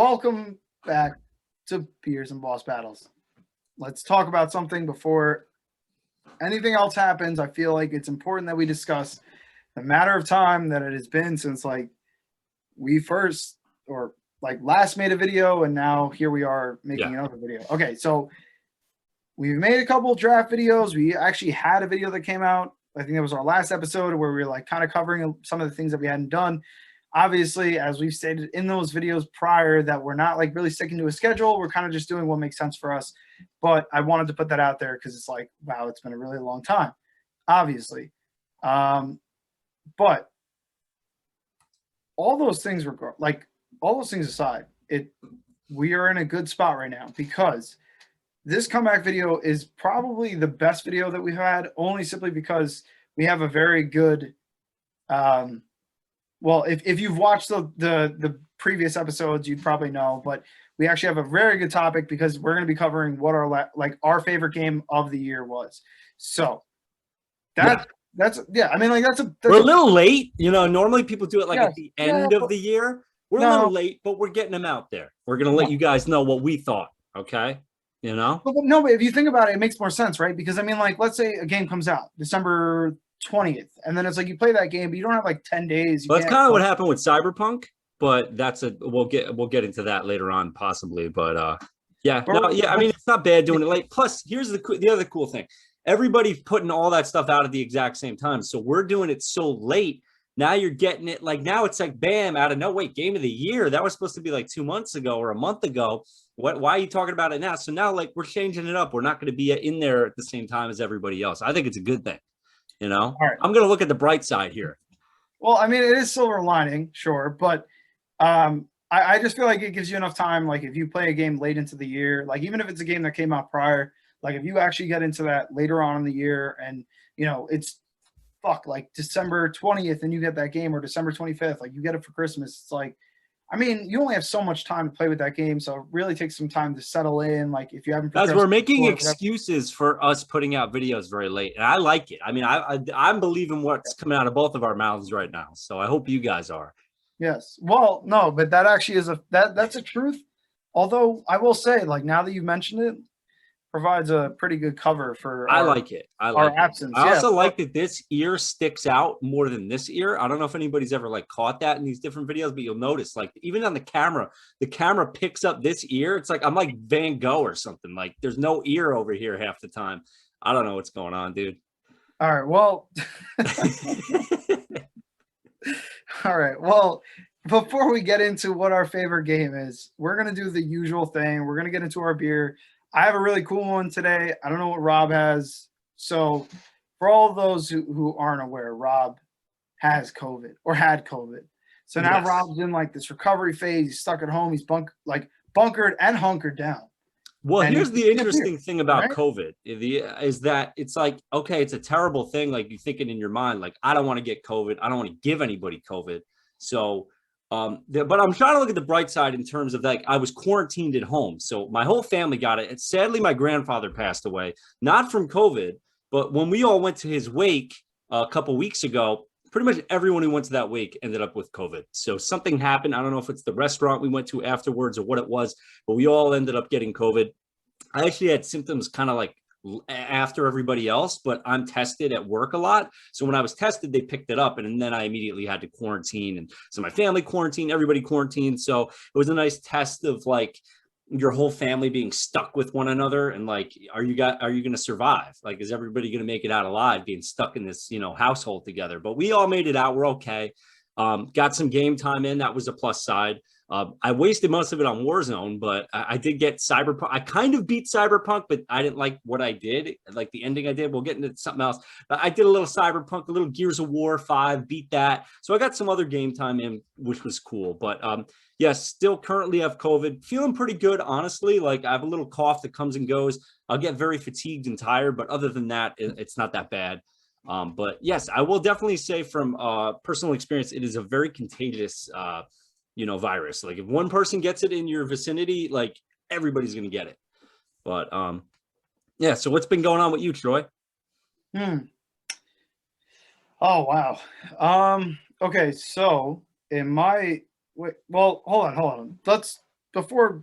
welcome back to Beers and Boss Battles. Let's talk about something before anything else happens. I feel like it's important that we discuss the matter of time that it has been since we first or last made a video, and now here we are making another video. Okay, so we've made a couple draft videos. We actually had a video that came out. I think it was our last episode where we were kind of covering some of the things that we hadn't done. Obviously, as we've stated in those videos prior, that we're not really sticking to a schedule. We're kind of just doing what makes sense for us. But I wanted to put that out there because it's wow, it's been a really long time, obviously. But all those things aside, we are in a good spot right now because this comeback video is probably the best video that we've had, only simply because we have a very good well, if you've watched the previous episodes, you'd probably know, but we actually have a very good topic because we're going to be covering what our favorite game of the year was. So we're a little late. Normally people do it at the end of the year. We're a little late, but we're getting them out there. We're going to let you guys know what we thought. Okay. But if you think about it, it makes more sense, right? Because let's say a game comes out December 20th, and then it's you play that game, but you don't have 10 days. Well, that's kind of what happened with Cyberpunk, but we'll get into that later on possibly. But it's not bad doing it late. Plus, here's the other cool thing: everybody's putting all that stuff out at the exact same time, so we're doing it so late. Now you're getting it now it's bam, out of no wait, game of the year. That was supposed to be 2 months ago or a month ago. Why are you talking about it now? So now we're changing it up. We're not going to be in there at the same time as everybody else. I think it's a good thing. All right. I'm going to look at the bright side here. Well, it is silver lining, sure, but I just feel like it gives you enough time. If you play a game late into the year, even if it's a game that came out prior, if you actually get into that later on in the year, and it's December 20th, and you get that game, or December 25th, you get it for Christmas. It's you only have so much time to play with that game, so it really takes some time to settle in. If you haven't, as we're making excuses for us putting out videos very late, and I like it. I'm believing what's coming out of both of our mouths right now, so I hope you guys are. Yes. Well, no, but that actually is that's a truth. Although I will say, now that you mentioned it, provides a pretty good cover for our absence. I also like that this ear sticks out more than this ear. I don't know if anybody's ever caught that in these different videos, but you'll notice even on the camera picks up this ear. It's I'm like Van Gogh or something. There's no ear over here half the time. I don't know what's going on, dude. All right. Well, all right. Well, before we get into what our favorite game is, we're going to do the usual thing. We're going to get into our beer. I have a really cool one today. I don't know what Rob has. So for all of those who aren't aware, Rob has COVID or had COVID. So now Rob's in this recovery phase. He's stuck at home. He's bunkered and hunkered down. Well, and here's the interesting thing about COVID is that it's okay, it's a terrible thing. You're thinking in your mind, I don't want to get COVID. I don't want to give anybody COVID. So but I'm trying to look at the bright side in terms of I was quarantined at home. So my whole family got it. And sadly, my grandfather passed away, not from COVID, but when we all went to his wake a couple weeks ago, pretty much everyone who went to that wake ended up with COVID. So something happened. I don't know if it's the restaurant we went to afterwards or what it was, but we all ended up getting COVID. I actually had symptoms kind of after everybody else, but I'm tested at work a lot. So when I was tested, they picked it up, and then I immediately had to quarantine. And so my family quarantined, everybody quarantined. So it was a nice test of your whole family being stuck with one another. And are you going to survive? Is everybody going to make it out alive being stuck in this, household together? But we all made it out. We're okay. Got some game time in. That was a plus side. I wasted most of it on Warzone, but I did get Cyberpunk. I kind of beat Cyberpunk, but I didn't like what I did, the ending I did. We'll get into something else. But I did a little Cyberpunk, a little Gears of War 5, beat that. So I got some other game time in, which was cool. But yes, still currently have COVID. Feeling pretty good, honestly. I have a little cough that comes and goes. I'll get very fatigued and tired, but other than that, it's not that bad. But yes, I will definitely say from personal experience, it is a very contagious virus. If one person gets it in your vicinity, everybody's going to get it. But yeah, so what's been going on with you, Troy? Oh, wow. Okay, so hold on. before,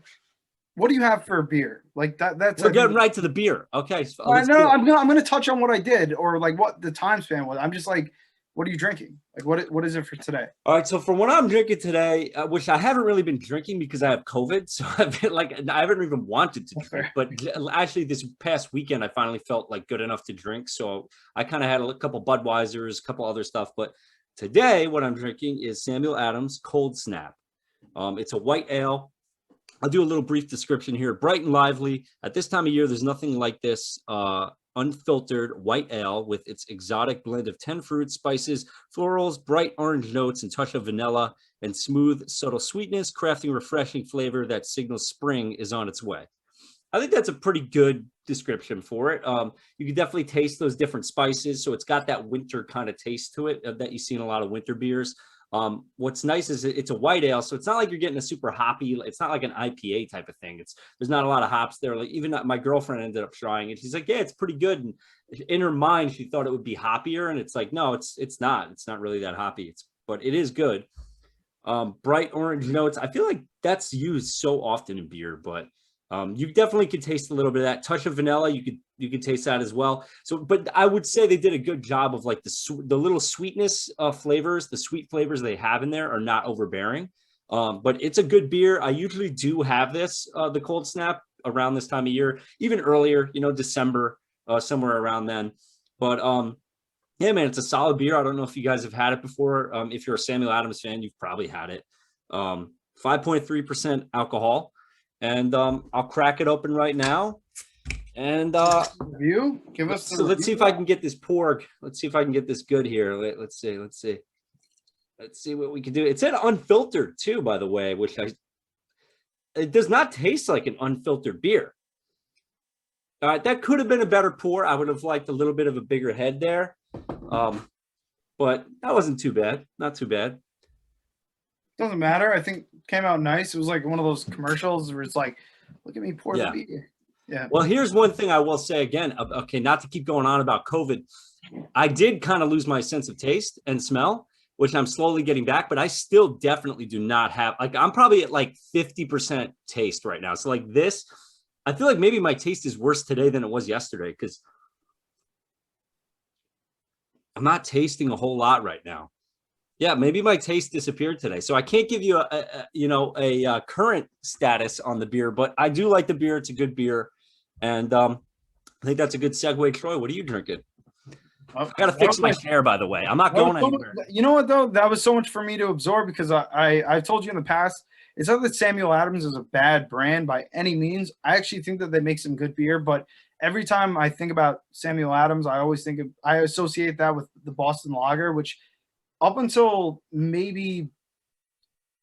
what do you have for a beer? Like that's We're getting right to the beer. Okay. So let's no, do it. I'm gonna touch on what I did or like what the time span was. I'm just like, what are you drinking? Like what is it for today? All right, so for what I'm drinking today, which I haven't really been drinking because I have COVID, so I've been like I haven't even wanted to drink. But actually, this past weekend, I finally felt like good enough to drink. So I kind of had a couple Budweisers, a couple other stuff. But today, what I'm drinking is Samuel Adams Cold Snap. It's a white ale. I'll do a little brief description here. Bright and lively. At this time of year, there's nothing like this. Unfiltered white ale with its exotic blend of 10 fruits, spices, florals, bright orange notes, and touch of vanilla, and smooth, subtle sweetness, crafting refreshing flavor that signals spring is on its way. I think that's a pretty good description for it. You can definitely taste those different spices. So it's got that winter kind of taste to it that you see in a lot of winter beers. What's nice is it's a white ale, so it's not like you're getting a super hoppy. It's not like an IPA type of thing. There's not a lot of hops there. Like even my girlfriend ended up trying it. She's like, yeah, it's pretty good. And in her mind, she thought it would be hoppier, and it's like, no, it's not. It's not really that hoppy. But it is good. Bright orange notes. I feel like that's used so often in beer, but you definitely can taste a little bit of that touch of vanilla. You could taste that as well. So, but I would say they did a good job of like the little sweetness flavors, the sweet flavors they have in there are not overbearing. But it's a good beer. I usually do have this, the Cold Snap around this time of year, even earlier, December, somewhere around then. But yeah, man, it's a solid beer. I don't know if you guys have had it before. If you're a Samuel Adams fan, you've probably had it. 5.3% alcohol. And I'll crack it open right now. And review. Give us. So let's see if I can get this porg. Let's see if I can get this good here. Let's see what we can do. It said unfiltered too, by the way, it does not taste like an unfiltered beer. All right, that could have been a better pour. I would have liked a little bit of a bigger head there, but that wasn't too bad. Not too bad. Doesn't matter. I think it came out nice. It was like one of those commercials where it's like, look at me pour the beer. Yeah. Well, here's one thing I will say again. Okay, not to keep going on about COVID. I did kind of lose my sense of taste and smell, which I'm slowly getting back, but I still definitely do not have, like, I'm probably at like 50% taste right now. So like this, I feel like maybe my taste is worse today than it was yesterday because I'm not tasting a whole lot right now. Yeah, maybe my taste disappeared today. So I can't give you a current status on the beer, but I do like the beer. It's a good beer. And I think that's a good segue. Troy, what are you drinking? I got to fix my hair, by the way. I'm not going anywhere. You know what, though? That was so much for me to absorb because I've told you in the past, it's not that Samuel Adams is a bad brand by any means. I actually think that they make some good beer, but every time I think about Samuel Adams, I associate that with the Boston Lager, which up until maybe,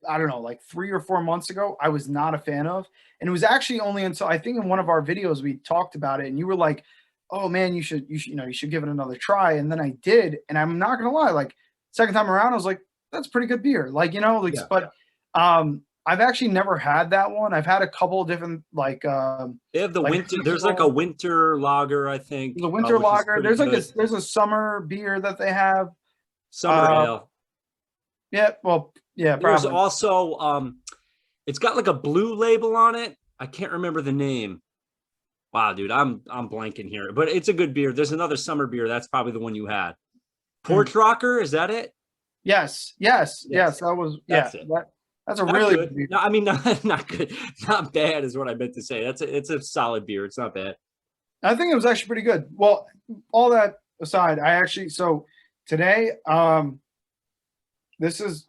I don't know, like 3 or 4 months ago, I was not a fan of. And it was actually only until I think in one of our videos we talked about it and you were like, oh man, you should give it another try. And then I did. And I'm not going to lie, like second time around, I was like, that's pretty good beer. Like, but I've actually never had that one. I've had a couple of different they have the winter. There's like a winter lager, I think. The winter lager. There's there's a summer beer that they have. Summer ale. Yeah, well, yeah. There's probably. also it's got like a blue label on it. I can't remember the name. Wow, dude, I'm blanking here, but it's a good beer. There's another summer beer. That's probably the one you had. Porch Rocker, is that it? Yes. That was That's it. That's a not really good. good beer. No, I mean not good, not bad is what I meant to say. It's a solid beer. It's not bad. I think it was actually pretty good. Well, all that aside, today, this is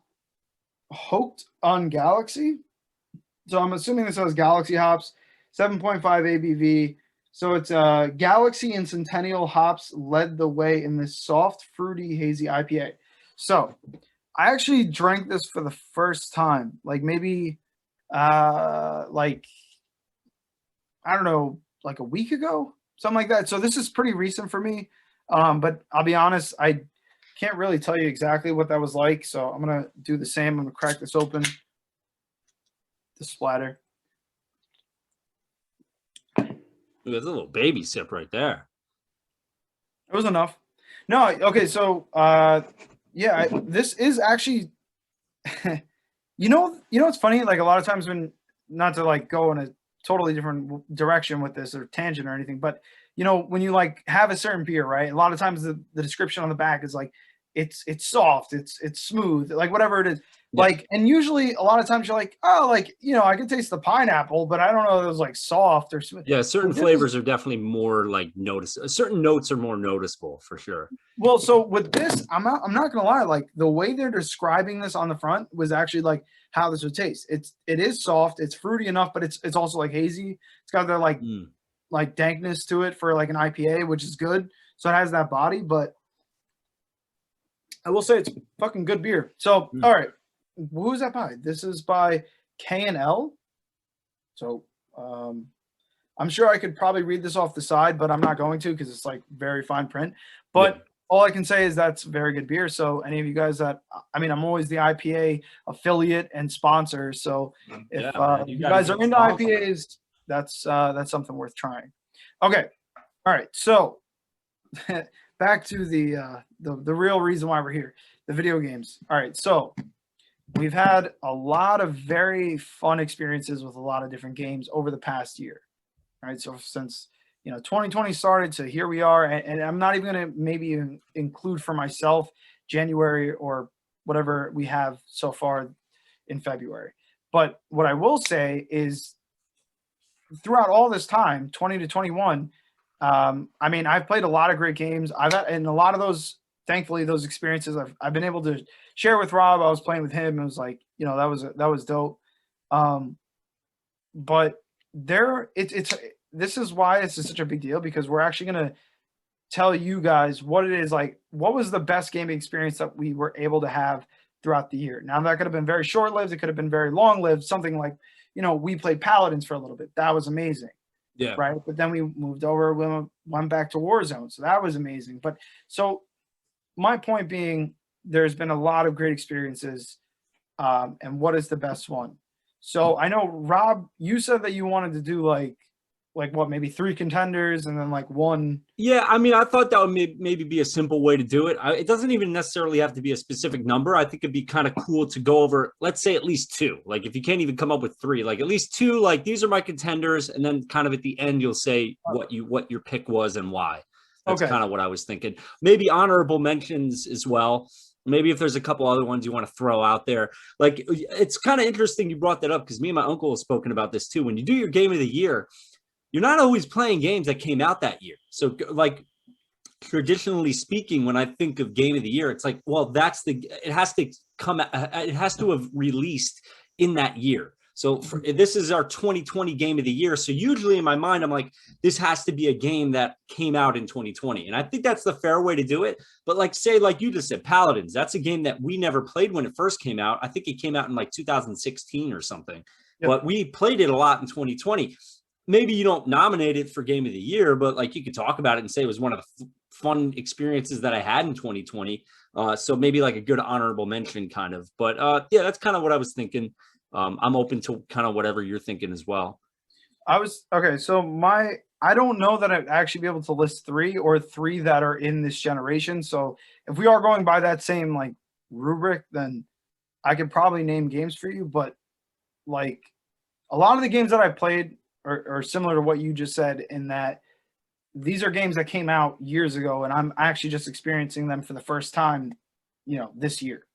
Hoked on Galaxy. So I'm assuming this has Galaxy hops, 7.5 ABV. So it's Galaxy and Centennial hops led the way in this soft, fruity, hazy IPA. So I actually drank this for the first time, like maybe I don't know, like a week ago, something like that. So this is pretty recent for me. But I'll be honest, I can't really tell you exactly what that was like. So I'm going to do the same. I'm going to crack this open. The splatter. There's a little baby sip right there. It was enough. No, okay. So, this is actually, it's funny. Like a lot of times when not to like go in a totally different direction with this or tangent or anything, but you know, when you like have a certain beer, right? A lot of times the description on the back is like it's soft, it's smooth, like whatever it is. Yeah. Like, and usually a lot of times you're like, oh, like, you know, I can taste the pineapple, but I don't know if it was like soft or smooth. Yeah, certain Well, flavors are definitely more like certain notes are more noticeable for sure. well, so with this, I'm not gonna lie, like the way they're describing this on the front was actually like how this would taste. It is soft, it's fruity enough, but it's also like hazy. It's got that like dankness to it for like an IPA, which is good. So it has that body, but I will say it's fucking good beer. So all right, who is that by? This is by K&L. So I'm sure I could probably read this off the side, but I'm not going to because it's like very fine print. But all I can say is that's very good beer. So any of you guys that, I mean, I'm always the IPA affiliate and sponsor. So if you guys are into IPAs, that's something worth trying. Okay. All right. So back to the real reason why we're here, the video games. All right. So we've had a lot of very fun experiences with a lot of different games over the past year. All right. So since 2020 started to here we are, and I'm not even going to maybe even include for myself January or whatever we have so far in February. But what I will say is throughout all this time, 20 to 21, I mean, I've played a lot of great games. And a lot of those, thankfully, those experiences I've been able to share with Rob. I was playing with him. It was like, that was dope. But this is why it's such a big deal, because we're actually going to tell you guys what it is like. What was the best gaming experience that we were able to have throughout the year? Now, that could have been very short-lived. It could have been very long-lived. Something like, we played Paladins for a little bit. That was amazing. Yeah. Right. But then we moved over, we went back to Warzone. So that was amazing. But so my point being, there's been a lot of great experiences. And what is the best one? So I know, Rob, you said that you wanted to do like what, maybe 3 contenders and then like 1. Yeah, I mean, I thought that would maybe be a simple way to do it. It doesn't even necessarily have to be a specific number. I think it'd be kind of cool to go over, let's say, at least 2. Like if you can't even come up with 3, like at least 2, like these are my contenders, and then kind of at the end you'll say what your pick was and why. That's kind of what I was thinking. Maybe honorable mentions as well. Maybe if there's a couple other ones you want to throw out there. Like, it's kind of interesting you brought that up, because me and my uncle have spoken about this too. When you do your game of the year, you're not always playing games that came out that year. So like traditionally speaking, when I think of game of the year, it's like, well, it has to have released in that year. So this is our 2020 game of the year. So usually in my mind, I'm like, this has to be a game that came out in 2020. And I think that's the fair way to do it. But like, say, like you just said, Paladins, that's a game that we never played when it first came out. I think it came out in like 2016 or something. Yep. But we played it a lot in 2020. Maybe you don't nominate it for game of the year, but like you could talk about it and say it was one of the fun experiences that I had in 2020. So maybe like a good honorable mention kind of, but yeah, that's kind of what I was thinking. I'm open to kind of whatever you're thinking as well. Okay. So I don't know that I'd actually be able to list 3 or 3 that are in this generation. So if we are going by that same like rubric, then I could probably name games for you, but like a lot of the games that I played are similar to what you just said, in that these are games that came out years ago, and I'm actually just experiencing them for the first time, this year.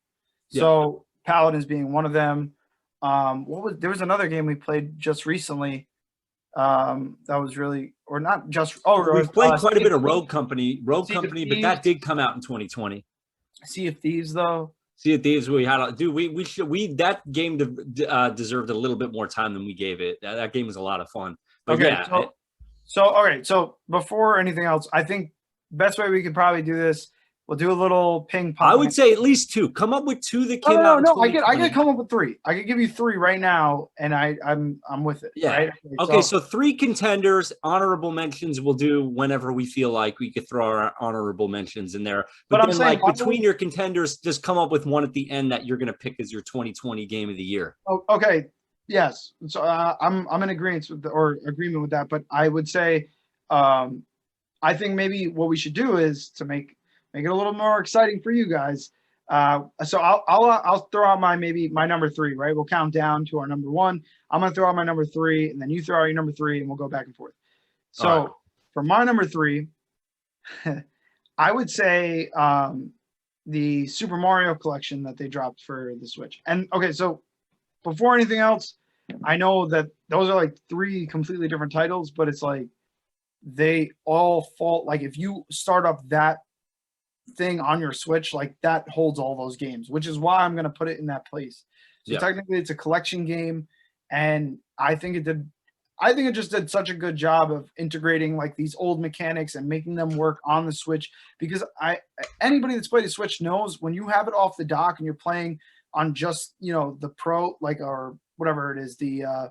Yeah. So Paladins being one of them. There was another game we played just recently. That was really, or not just. We've played quite a bit of Rogue Company, but that did come out in 2020. Sea of Thieves, though. Sea of Thieves, we had, dude. That game deserved a little bit more time than we gave it. That game was a lot of fun. But okay, so before anything else, I think best way we could probably do this, we'll do a little ping pong. I would say at least 2. Come up with 2 that came out. No. I could come up with 3. I could give you 3 right now, and I'm with it. Yeah. Right? Okay. So 3 contenders, honorable mentions. We'll do whenever we feel like we could throw our honorable mentions in there. But then, saying, like between your contenders, just come up with one at the end that you're going to pick as your 2020 game of the year. Oh, okay. Yes. So I'm in agreement with that. But I would say, I think maybe what we should do is to make it a little more exciting for you guys. So I'll throw out my number three, right? We'll count down to our number one. I'm gonna throw out my number three, and then you throw out your number three, and we'll go back and forth. So All for my number three, I would say the Super Mario collection that they dropped for the Switch. And okay, so before anything else, I know that those are like three completely different titles, but it's like they all fall, like if you start up that thing on your Switch, like that holds all those games, which is why I'm gonna put it in that place. So Yeah. technically it's a collection game, and I think it just did such a good job of integrating like these old mechanics and making them work on the Switch. Because anybody that's played the Switch knows when you have it off the dock and you're playing on just the Pro, like, or whatever it is, the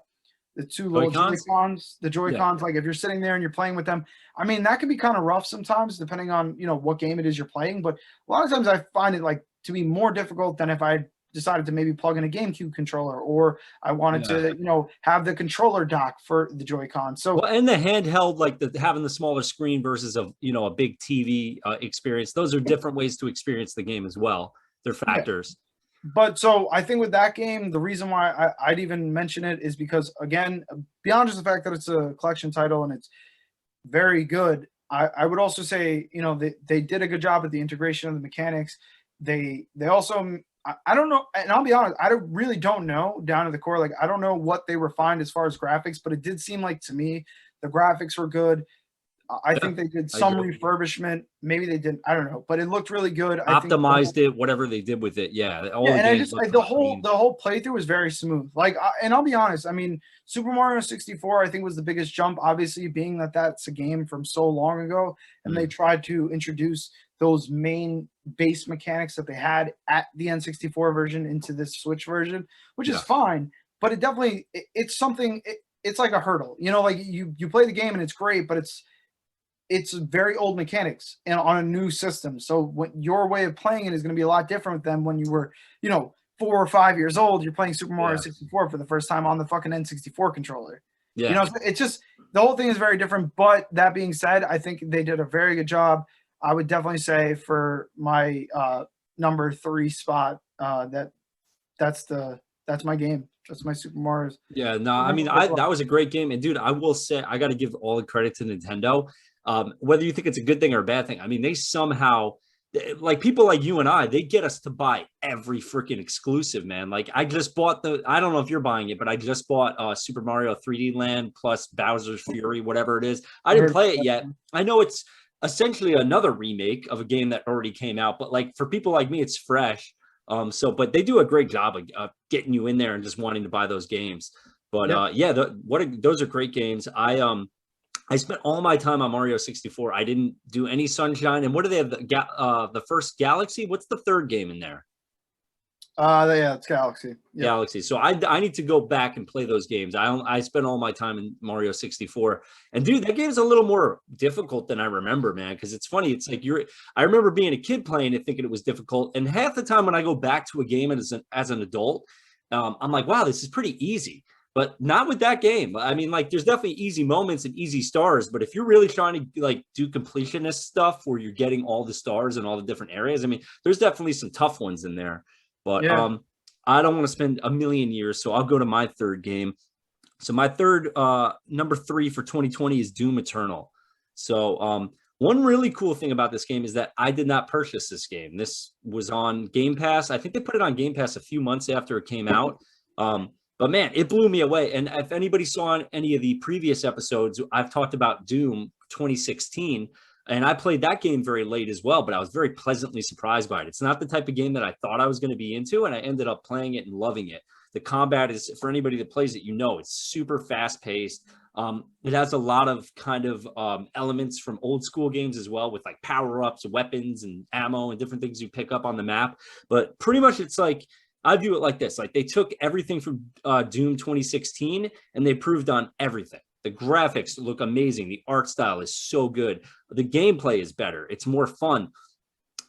two little Joy-Cons, like if you're sitting there and you're playing with them, I mean, that can be kind of rough sometimes depending on, what game it is you're playing. But a lot of times I find it like to be more difficult than if I decided to maybe plug in a GameCube controller, or I wanted to, have the controller dock for the Joy-Con. So, well, and the handheld, like having the smaller screen versus a big TV experience. Those are different ways to experience the game as well. They're factors. Yeah. But so I think with that game, the reason why I'd even mention it is because, again, beyond just the fact that it's a collection title and it's very good, I would also say, they did a good job at the integration of the mechanics. They also, I don't know, and I'll be honest, I really don't know down to the core. Like, I don't know what they refined as far as graphics, but it did seem like to me the graphics were good. I think they did some refurbishment. Maybe they didn't. I don't know, but it looked really good. Optimized it, whatever they did with it. Yeah, the whole playthrough was very smooth. Like, and I'll be honest. I mean, Super Mario 64, I think, was the biggest jump. Obviously, being that that's a game from so long ago, and they tried to introduce those main base mechanics that they had at the N64 version into this Switch version, which is fine. But it definitely, it's something. It's like a hurdle. Like you play the game and it's great, but it's very old mechanics and on a new system. So what your way of playing it is going to be a lot different than when you were, 4 or 5 years old. You're playing Super Mario 64 for the first time on the fucking N64 controller. Yeah. It's just, the whole thing is very different. But that being said, I think they did a very good job. I would definitely say for my number three spot, that's my game. That's my Super Mario. Yeah, no, I mean, that was a great game. And dude, I will say, I got to give all the credit to Nintendo. Whether you think it's a good thing or a bad thing, I mean, they somehow, like people like you and I, they get us to buy every freaking exclusive, man. Like I just bought I don't know if you're buying it, but I just bought Super Mario 3D Land plus Bowser's Fury, whatever it is. I didn't play it yet. I know it's essentially another remake of a game that already came out, but like for people like me, it's fresh. But they do a great job of getting you in there and just wanting to buy those games. But those are great games. I spent all my time on Mario 64. I didn't do any Sunshine. And what do they have? The first Galaxy? What's the third game in there? It's Galaxy. Yeah. Galaxy. So I need to go back and play those games. I spent all my time in Mario 64. And dude, that game's a little more difficult than I remember, man. Because it's funny. It's like I remember being a kid playing it, thinking it was difficult. And half the time when I go back to a game as an adult, I'm like, wow, this is pretty easy. But not with that game. I mean, like, there's definitely easy moments and easy stars. But if you're really trying to like do completionist stuff where you're getting all the stars in all the different areas, I mean, there's definitely some tough ones in there. But I don't want to spend a million years, so I'll go to my third game. So my third, number three for 2020 is Doom Eternal. So one really cool thing about this game is that I did not purchase this game. This was on Game Pass. I think they put it on Game Pass a few months after it came out. But man, it blew me away. And if anybody saw any of the previous episodes, I've talked about Doom 2016. And I played that game very late as well, but I was very pleasantly surprised by it. It's not the type of game that I thought I was going to be into, and I ended up playing it and loving it. The combat is, for anybody that plays it, it's super fast-paced. It has a lot of kind of elements from old school games as well, with like power-ups, weapons, and ammo, and different things you pick up on the map. But pretty much it's like, I view it like this. Like they took everything from Doom 2016, and they improved on everything. The graphics look amazing. The art style is so good. The gameplay is better. It's more fun.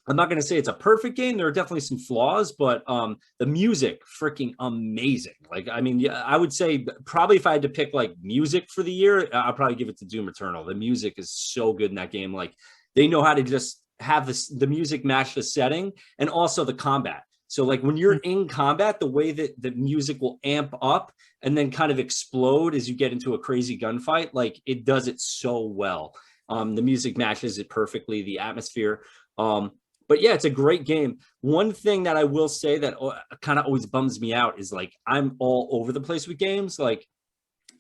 I'm not going to say it's a perfect game. There are definitely some flaws, but the music, freaking amazing. Like, I mean, I would say probably if I had to pick like music for the year, I'll probably give it to Doom Eternal. The music is so good in that game. Like, they know how to just have the music match the setting and also the combat. So like when you're in combat, the way that the music will amp up and then kind of explode as you get into a crazy gunfight, like it does it so well. The music matches it perfectly, the atmosphere. But yeah, it's a great game. One thing that I will say that kind of always bums me out is like I'm all over the place with games. Like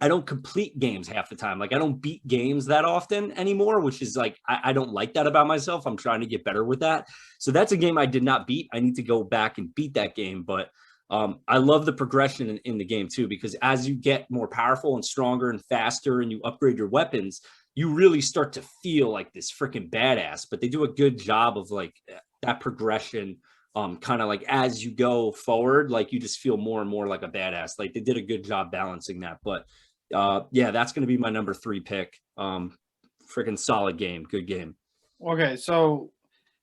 I don't complete games half the time. Like I don't beat games that often anymore, which is like, I don't like that about myself. I'm trying to get better with that. So that's a game I did not beat. I need to go back and beat that game. But I love the progression in the game too, because as you get more powerful and stronger and faster and you upgrade your weapons, you really start to feel like this freaking badass. But they do a good job of like that progression. Kind of like as you go forward, like you just feel more and more like a badass. Like they did a good job balancing that. But yeah, that's going to be my number 3 pick. Freaking solid game. Good game. Okay, so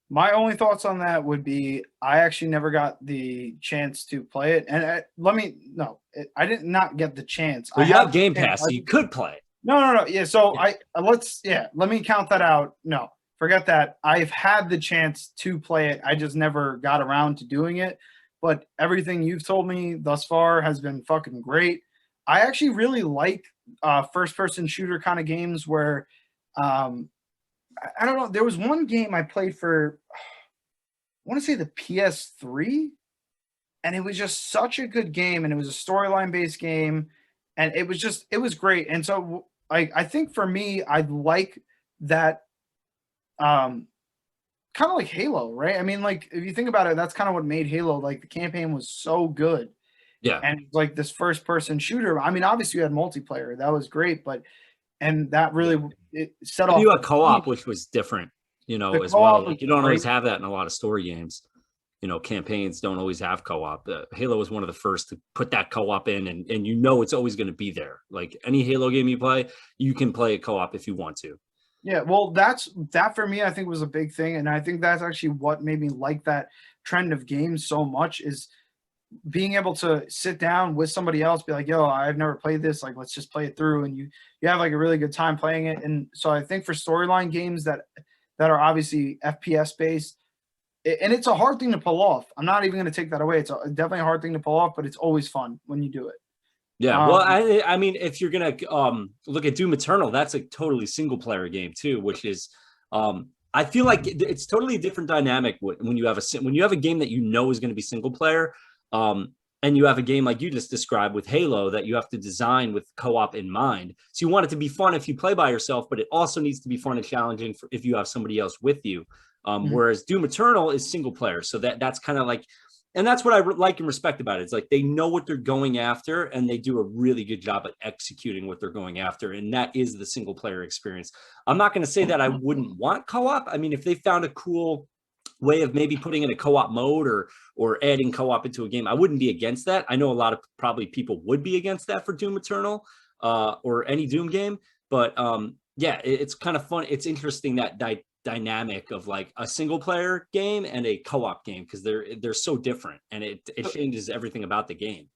my only thoughts on that would be I actually never got the chance to play it. And I did not get the chance. Well, you have Game Pass, so you could play it. No. Yeah, so yeah. Let me count that out. No, forget that. I've had the chance to play it. I just never got around to doing it. But everything you've told me thus far has been fucking great. I actually really like first-person shooter kind of games where, I don't know, there was one game I played for, I want to say the PS3, and it was just such a good game, and it was a storyline-based game, and it was great. And so I think for me, I'd like that, kind of like Halo, right? I mean, like, if you think about it, that's kind of what made Halo, like, the campaign was so good. Yeah. And like this first person shooter, I mean, obviously you had multiplayer, that was great, and that really it set off. You had co-op, which was different, as well. Like you don't always have that in a lot of story games. Campaigns don't always have co-op. Halo was one of the first to put that co-op in, and it's always going to be there. Like any Halo game you play, you can play a co-op if you want to. Yeah, well, that for me, I think was a big thing, and I think that's actually what made me like that trend of games so much is being able to sit down with somebody else, be like, yo, I've never played this. Like, let's just play it through. And you have like a really good time playing it. And so I think for storyline games that are obviously FPS based, and it's a hard thing to pull off. I'm not even going to take that away. It's definitely a hard thing to pull off, but it's always fun when you do it. Yeah. Well, I mean, if you're going to look at Doom Eternal, that's a totally single player game too, which is, I feel like it's totally a different dynamic when you have a game that is going to be single player. And you have a game like you just described with Halo that you have to design with co-op in mind. So you want it to be fun if you play by yourself, but it also needs to be fun and challenging if you have somebody else with you. Whereas Doom Eternal is single player. So that's kind of like, and that's what I like and respect about it. It's like they know what they're going after and they do a really good job at executing what they're going after. And that is the single player experience. I'm not going to say that I wouldn't want co-op. I mean, if they found a cool way of maybe putting in a co-op mode or adding co-op into a game, I wouldn't be against that. I know a lot of probably people would be against that for Doom Eternal or any Doom game, but yeah, it's kind of fun. It's interesting that dynamic of like a single player game and a co-op game because they're so different and it changes everything about the game.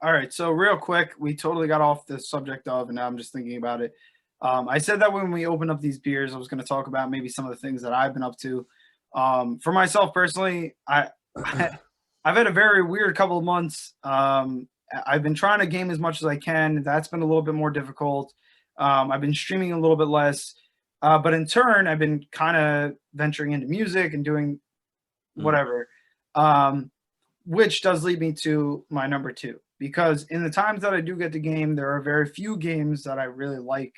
All right, so real quick, we totally got off the subject of, and now I'm just thinking about it. I said that when we opened up these beers, I was going to talk about maybe some of the things that I've been up to. For myself personally, I've had a very weird couple of months. I've been trying to game as much as I can. That's been a little bit more difficult. I've been streaming a little bit less, but in turn, I've been kind of venturing into music and doing whatever, which does lead me to my number 2, because in the times that I do get to game, there are very few games that I really like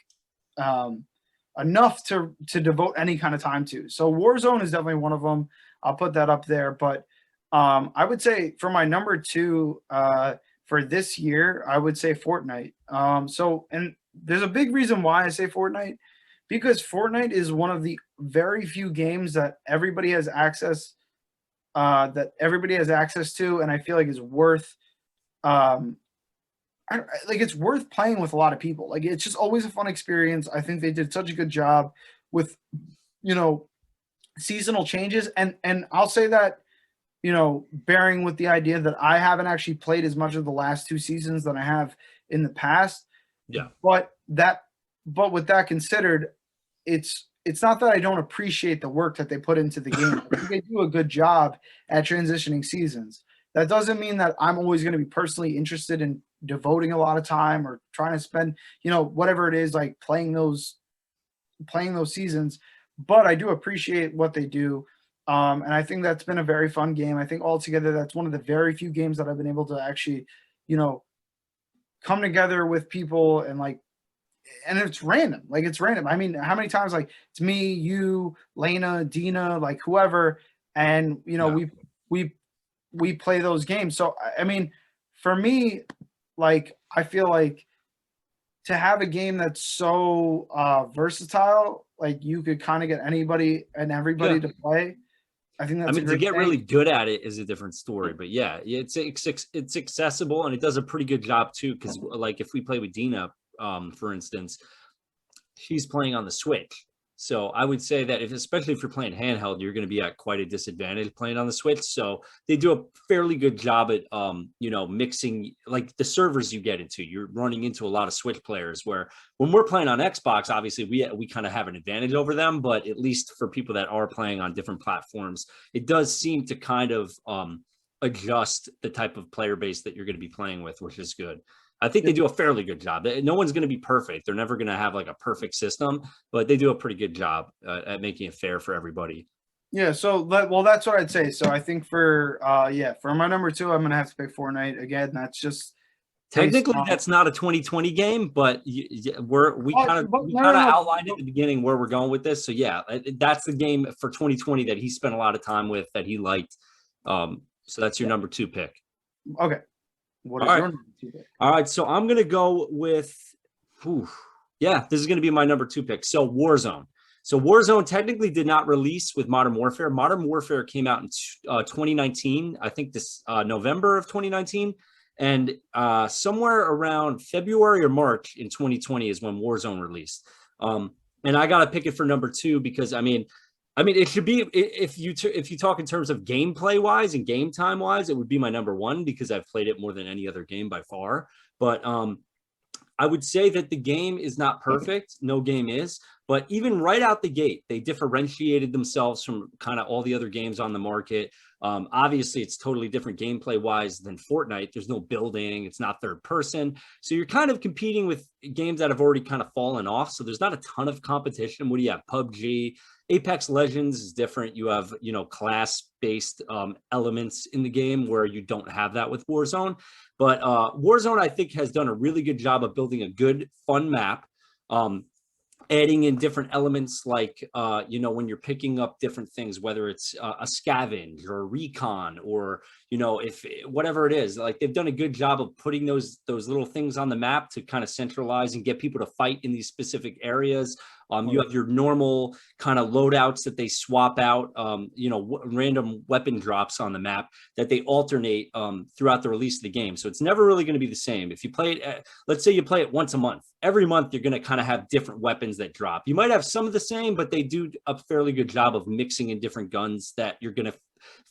enough to devote any kind of time to. So Warzone is definitely one of them. I'll put that up there. But I would say for my number 2 for this year, I would say Fortnite. And there's a big reason why I say Fortnite, because Fortnite is one of the very few games that everybody has access to, and I feel like is worth it's worth playing with a lot of people. Like, it's just always a fun experience. I think they did such a good job with, seasonal changes. And I'll say that, bearing with the idea that I haven't actually played as much of the last 2 seasons than I have in the past. Yeah. But with that considered, it's it's not that I don't appreciate the work that they put into the game. I think they do a good job at transitioning seasons. That doesn't mean that I'm always going to be personally interested in devoting a lot of time or trying to spend, whatever it is, like playing those seasons. But I do appreciate what they do. And I think that's been a very fun game. I think altogether that's one of the very few games that I've been able to actually, come together with people and it's random. Like it's random. I mean, how many times like it's me, you, Lena, Dina, like whoever, and we play those games. So I mean, for me, like I feel like to have a game that's so versatile, like you could kind of get anybody and everybody to play. I think that's. I mean, to get really good at it is a different story, but yeah, it's accessible and it does a pretty good job too. Because like if we play with Dina, for instance, she's playing on the Switch. So I would say that especially if you're playing handheld, you're going to be at quite a disadvantage playing on the Switch. So they do a fairly good job at, mixing like the servers you get into. You're running into a lot of Switch players where when we're playing on Xbox, obviously we kind of have an advantage over them. But at least for people that are playing on different platforms, it does seem to kind of adjust the type of player base that you're going to be playing with, which is good. I think they do a fairly good job. No one's going to be perfect. They're never going to have like a perfect system, but they do a pretty good job at making it fair for everybody. Yeah. So, that's what I'd say. So I think for my number 2, I'm going to have to pick Fortnite again. That's just technically that's not a 2020 game, but we kind of outlined at the beginning where we're going with this. So yeah, that's the game for 2020 that he spent a lot of time with that he liked. So that's your number 2 pick. Okay. What is your number 2 pick? All right, so I'm going to go with, this is going to be my number 2 pick. So Warzone. So Warzone technically did not release with Modern Warfare. Modern Warfare came out in 2019, I think this November of 2019. And somewhere around February or March in 2020 is when Warzone released. And I got to pick it for number 2 because, I mean, it should be, if you talk in terms of gameplay wise and game time wise, it would be my number 1 because I've played it more than any other game by far. But I would say that the game is not perfect. No game is. But even right out the gate, they differentiated themselves from kind of all the other games on the market. Obviously, it's totally different gameplay wise than Fortnite. There's no building. It's not third person. So you're kind of competing with games that have already kind of fallen off. So there's not a ton of competition. What do you have? PUBG. Apex Legends is different. You have, class-based elements in the game where you don't have that with Warzone. But Warzone, I think, has done a really good job of building a good, fun map. Adding in different elements like, when you're picking up different things, whether it's a scavenge or a recon or, if whatever it is, like they've done a good job of putting those little things on the map to kind of centralize and get people to fight in these specific areas. You have your normal kind of loadouts that they swap out, random weapon drops on the map that they alternate throughout the release of the game. So it's never really going to be the same. If you play it, let's say you play it once a month, every month you're going to kind of have different weapons that drop. You might have some of the same, but they do a fairly good job of mixing in different guns that you're going to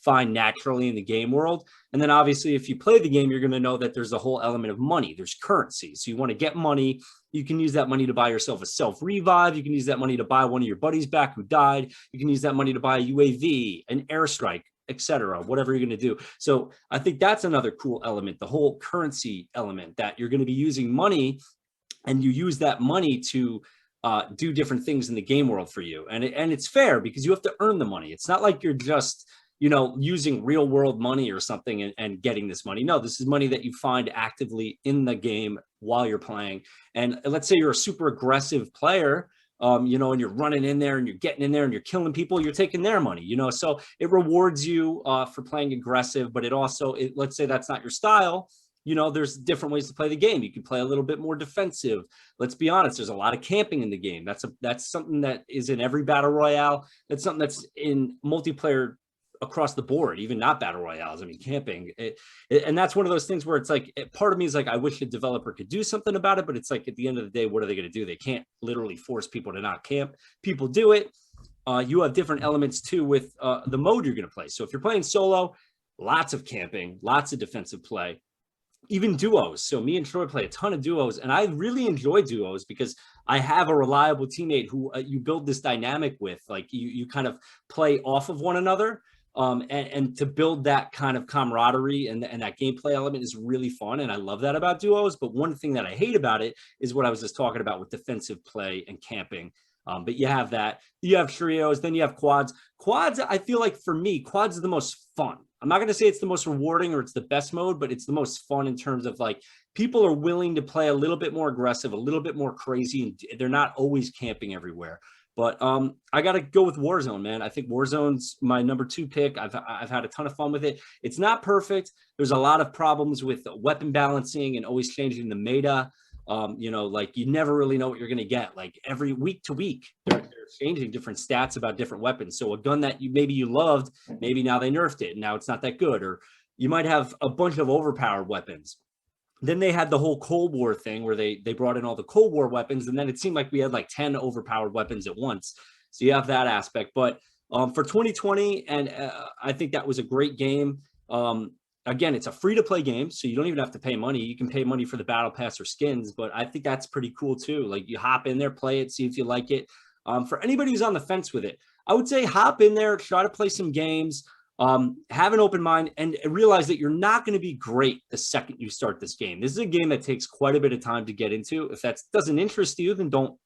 find naturally in the game world. And then obviously if you play the game, you're going to know that there's a whole element of money. There's currency. So you want to get money. You can use that money to buy yourself a self revive. You can use that money to buy one of your buddies back who died. You can use that money to buy a UAV, an airstrike, etc., whatever you're going to do. So I think that's another cool element, the whole currency element, that you're going to be using money and you use that money to do different things in the game world for you. And it's fair because you have to earn the money. It's not like you're just, using real world money or something and getting this money. No, this is money that you find actively in the game while you're playing. And let's say you're a super aggressive player, and you're running in there and you're getting in there and you're killing people, you're taking their money, so it rewards you for playing aggressive, but it also, let's say that's not your style. There's different ways to play the game. You can play a little bit more defensive. Let's be honest, there's a lot of camping in the game. That's something that is in every battle royale. That's something that's in multiplayer across the board, even not battle royales. I mean, camping, and that's one of those things where it's like, part of me is like, I wish a developer could do something about it, but it's like, at the end of the day, what are they going to do? They can't literally force people to not camp. People do it. You have different elements too with the mode you're going to play. So if you're playing solo, lots of camping, lots of defensive play, even duos. So me and Troy play a ton of duos, and I really enjoy duos because I have a reliable teammate who you build this dynamic with. Like you kind of play off of one another. And to build that kind of camaraderie and that gameplay element is really fun. And I love that about duos. But one thing that I hate about it is what I was just talking about with defensive play and camping. But you have that. You have trios, then you have quads. Quads, I feel like for me, quads are the most fun. I'm not going to say it's the most rewarding or it's the best mode, but it's the most fun in terms of like people are willing to play a little bit more aggressive, a little bit more crazy, and they're not always camping everywhere. But I got to go with Warzone, man. I think Warzone's my number 2 pick. I've had a ton of fun with it. It's not perfect. There's a lot of problems with weapon balancing and always changing the meta. Like you never really know what you're going to get. Like every week to week, they're changing different stats about different weapons. So a gun that you loved, maybe now they nerfed it and now it's not that good. Or you might have a bunch of overpowered weapons. Then they had the whole Cold War thing where they brought in all the Cold War weapons, and then it seemed like we had like 10 overpowered weapons at once. So you have that aspect. But for 2020, and I think that was a great game. Again, it's a free-to-play game, so you don't even have to pay money. You can pay money for the battle pass or skins, but I think that's pretty cool too. Like you hop in there, play it, see if you like it. For anybody who's on the fence with it, I would say hop in there, try to play some games. Have an open mind and realize that you're not going to be great the second you start this game. This is a game that takes quite a bit of time to get into. If that doesn't interest you, then don't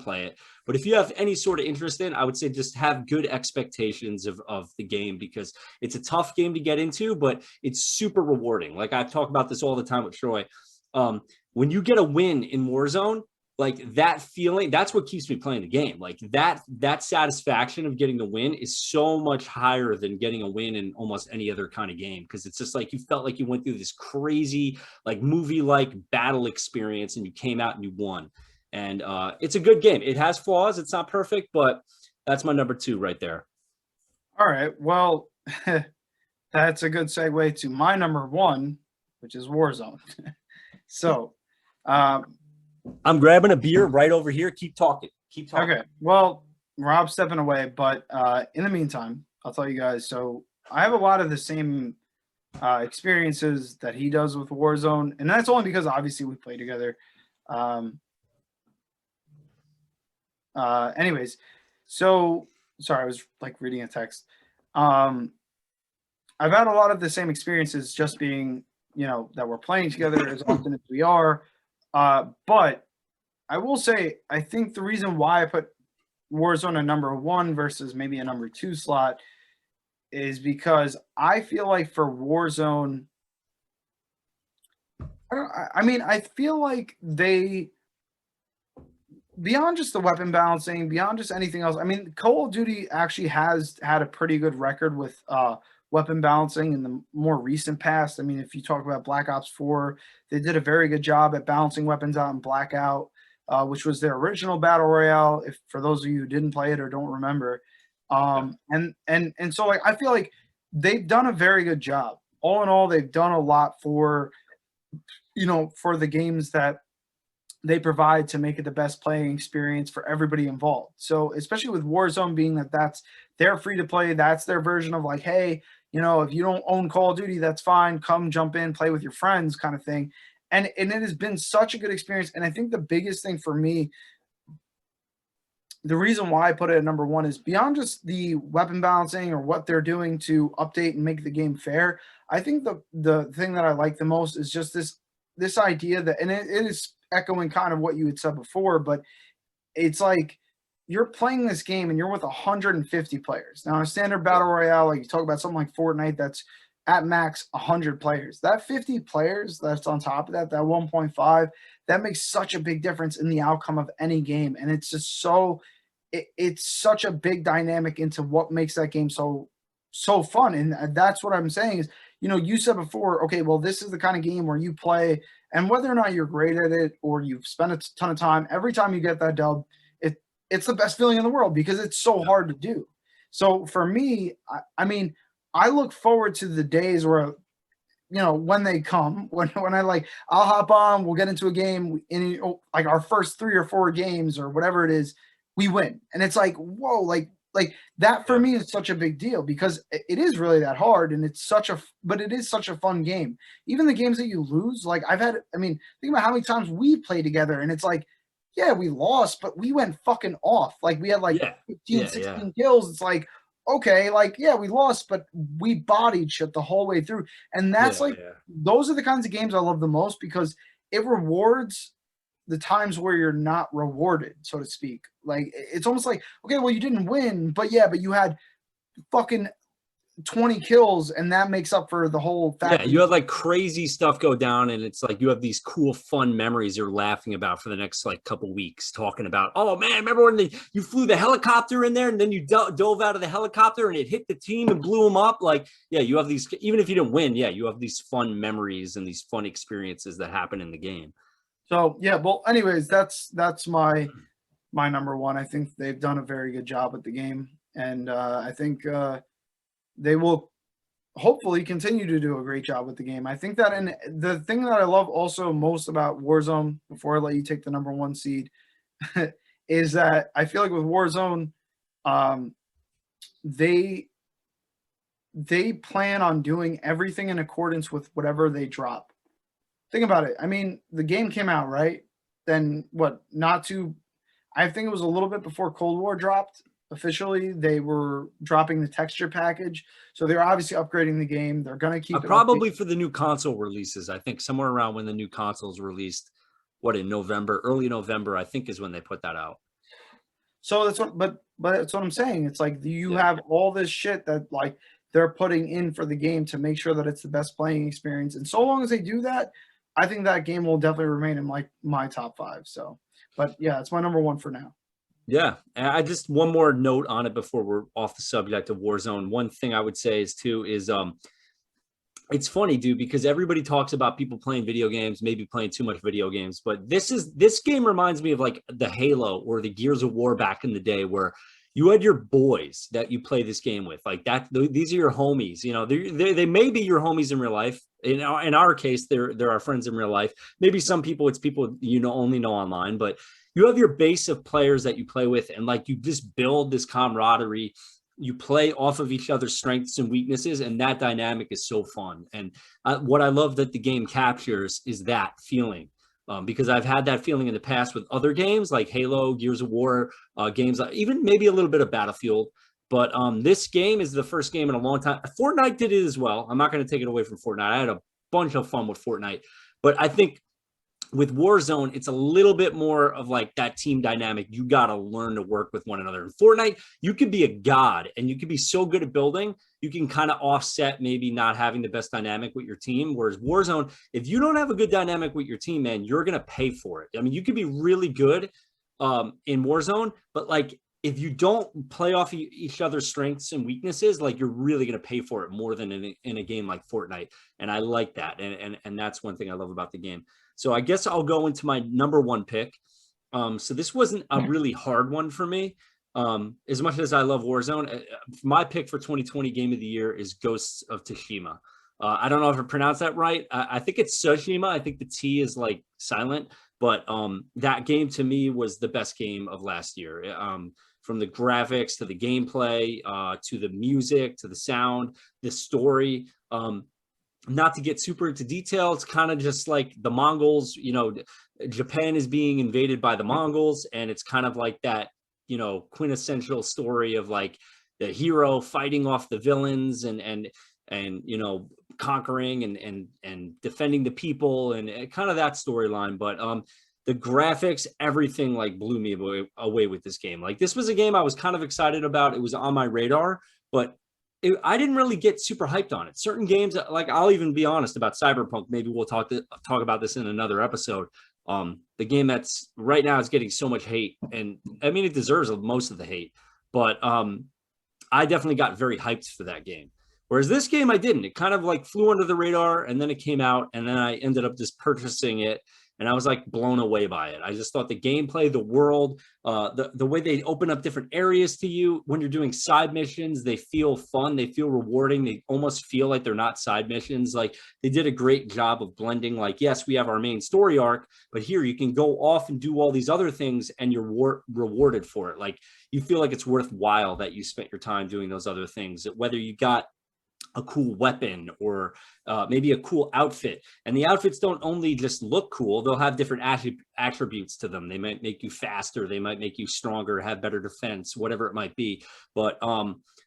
play it. But if you have any sort of interest in, I would say just have good expectations of the game, because it's a tough game to get into, but it's super rewarding. Like I talk about this all the time with Troy. When you get a win in Warzone, like that feeling, that's what keeps me playing the game. Like that satisfaction of getting the win is so much higher than getting a win in almost any other kind of game. Cause it's just like, you felt like you went through this crazy, like movie-like battle experience and you came out and you won. And it's a good game. It has flaws. It's not perfect, but that's my number 2 right there. All right. Well, that's a good segue to my number 1, which is Warzone. So, I'm grabbing a beer right over here. Keep talking. Okay. Well, Rob's stepping away, but in the meantime, I'll tell you guys. So I have a lot of the same experiences that he does with Warzone, and that's only because obviously we play together. Anyways, so sorry, I was like reading a text. I've had a lot of the same experiences, just being, that we're playing together as often as we are. But I will say, I think the reason why I put Warzone a number 1 versus maybe a number 2 slot is because I feel like for Warzone, I feel like they, beyond just the weapon balancing, beyond just anything else, Call of Duty actually has had a pretty good record with weapon balancing in the more recent past. If you talk about Black Ops 4, they did a very good job at balancing weapons out in Blackout, which was their original battle royale. If for those of you who didn't play it or don't remember, and so like I feel like they've done a very good job. All in all, they've done a lot for the games that they provide to make it the best playing experience for everybody involved. So especially with Warzone being that's their free to play, that's their version of like, hey, if you don't own Call of Duty, that's fine. Come jump in, play with your friends kind of thing. And it has been such a good experience. And I think the biggest thing for me, the reason why I put it at number 1 is beyond just the weapon balancing or what they're doing to update and make the game fair. I think the thing that I like the most is just this idea that, and it is echoing kind of what you had said before, but it's like you're playing this game and you're with 150 players. Now, in a standard battle royale, like you talk about something like Fortnite, that's at max 100 players. That 50 players that's on top of that 1.5, that makes such a big difference in the outcome of any game. And it's just it's such a big dynamic into what makes that game so fun. And that's what I'm saying is, you said before, okay, well, this is the kind of game where you play, and whether or not you're great at it or you've spent a ton of time, every time you get that dub, it's the best feeling in the world because it's so hard to do. So for me, I look forward to the days where, when they come, when I'll hop on, we'll get into a game, in like our first 3 or 4 games or whatever it is, we win. And it's like, whoa, like that for me is such a big deal because it is really that hard, and but it is such a fun game. Even the games that you lose, like think about how many times we play together, and it's like yeah, we lost, but we went fucking off. Like we had like Yeah, 15, yeah, yeah, 16 kills. It's like, okay, like, yeah, we lost, but we bodied shit the whole way through. And that's yeah, like, yeah. those are the kinds of games I love the most because it rewards the times where you're not rewarded, so to speak. Like it's almost like, okay, well, you didn't win, but yeah, but you had fucking 20 kills, and that makes up for the whole fact Yeah, that you you. have like crazy stuff go down, and it's like you have these cool, fun memories you're laughing about for the next like couple weeks, talking about, oh man, remember when you flew the helicopter in there, and then you dove out of the helicopter, and it hit the team and blew them up. Like, yeah, you have these, even if you didn't win, yeah, you have these fun memories and these fun experiences that happen in the game. So yeah, well, anyways, that's my number one. I think they've done a very good job with the game, and I think they will hopefully continue to do a great job with the game. I think that, and the thing that I love also most about Warzone, before I let you take the number one seed, is that I feel like with Warzone, um, they they plan on doing everything in accordance with whatever they drop. Think about it. I mean, the game came out, right? Then what? Not too. I think it was a little bit before Cold War dropped officially. They were dropping the texture package, so they're obviously upgrading the game. They're gonna keep it updated. Probably for the new console releases. I think somewhere around when the new console's released, what, in November, early November, I think is when they put that out. So that's what, but that's what I'm saying. It's like you Yeah. have all this shit that like they're putting in for the game to make sure that it's the best playing experience. And so long as they do that, I think that game will definitely remain in my top five. So, but yeah, it's my number one for now. Yeah, and I just one more note on it before we're off the subject of Warzone. One thing I would say is too is it's funny, dude, because everybody talks about people playing video games, maybe playing too much video games, but this game reminds me of like the Halo or the Gears of War back in the day, where you had your boys that you play this game with, like that. These are your homies. You know, they may be your homies in real life. In our case, they're our friends in real life. Maybe some people, it's people you know only know online, but you have your base of players that you play with, and like you just build this camaraderie. You play off of each other's strengths and weaknesses, and that dynamic is so fun. And what I love that the game captures is that feeling. Because I've had that feeling in the past with other games like Halo, Gears of War, games, even maybe a little bit of Battlefield. But this game is the first game in a long time. Fortnite did it as well. I'm not going to take it away from Fortnite. I had a bunch of fun with Fortnite. But I think with Warzone, it's a little bit more of like that team dynamic. You got to learn to work with one another. In Fortnite, you could be a god and you could be so good at building, you can kind of offset maybe not having the best dynamic with your team. Whereas Warzone, if you don't have a good dynamic with your team, man, you're going to pay for it. I mean, you could be really good in Warzone, but like if you don't play off each other's strengths and weaknesses, like you're really going to pay for it more than in a game like Fortnite. And I like that. And that's one thing I love about the game. So I guess I'll go into my number one pick. So this wasn't a really hard one for me. As much as I love Warzone, my pick for 2020 Game of the Year is Ghosts of Tsushima. I don't know if I pronounced that right. I think it's Tsushima. I think the T is like silent, but that game to me was the best game of last year. From the graphics to the gameplay, to the music, to the sound, the story. Not to get super into detail, it's kind of just like the Mongols, you know, Japan is being invaded by the Mongols, and it's kind of like that, you know, quintessential story of like the hero fighting off the villains and you know, conquering and defending the people, and kind of that storyline. But the graphics, everything like blew me away with this game. Like this was a game I was kind of excited about. It was on my radar, but I didn't really get super hyped on it. Certain games, like I'll even be honest about Cyberpunk. Maybe we'll talk about this in another episode. The game that's right now is getting so much hate, and I mean it deserves most of the hate. But I definitely got very hyped for that game. Whereas this game, I didn't. It kind of like flew under the radar, and then it came out, and then I ended up just purchasing it. And I was like blown away by it. I just thought the gameplay, the world, the way they open up different areas to you when you're doing side missions, they feel fun, they feel rewarding, they almost feel like they're not side missions. Like they did a great job of blending. Like, yes, we have our main story arc, but here you can go off and do all these other things, and you're rewarded for it. Like you feel like it's worthwhile that you spent your time doing those other things. Whether you got a cool weapon or maybe a cool outfit. And the outfits don't only just look cool, they'll have different attributes to them. They might make you faster, they might make you stronger, have better defense, whatever it might be. But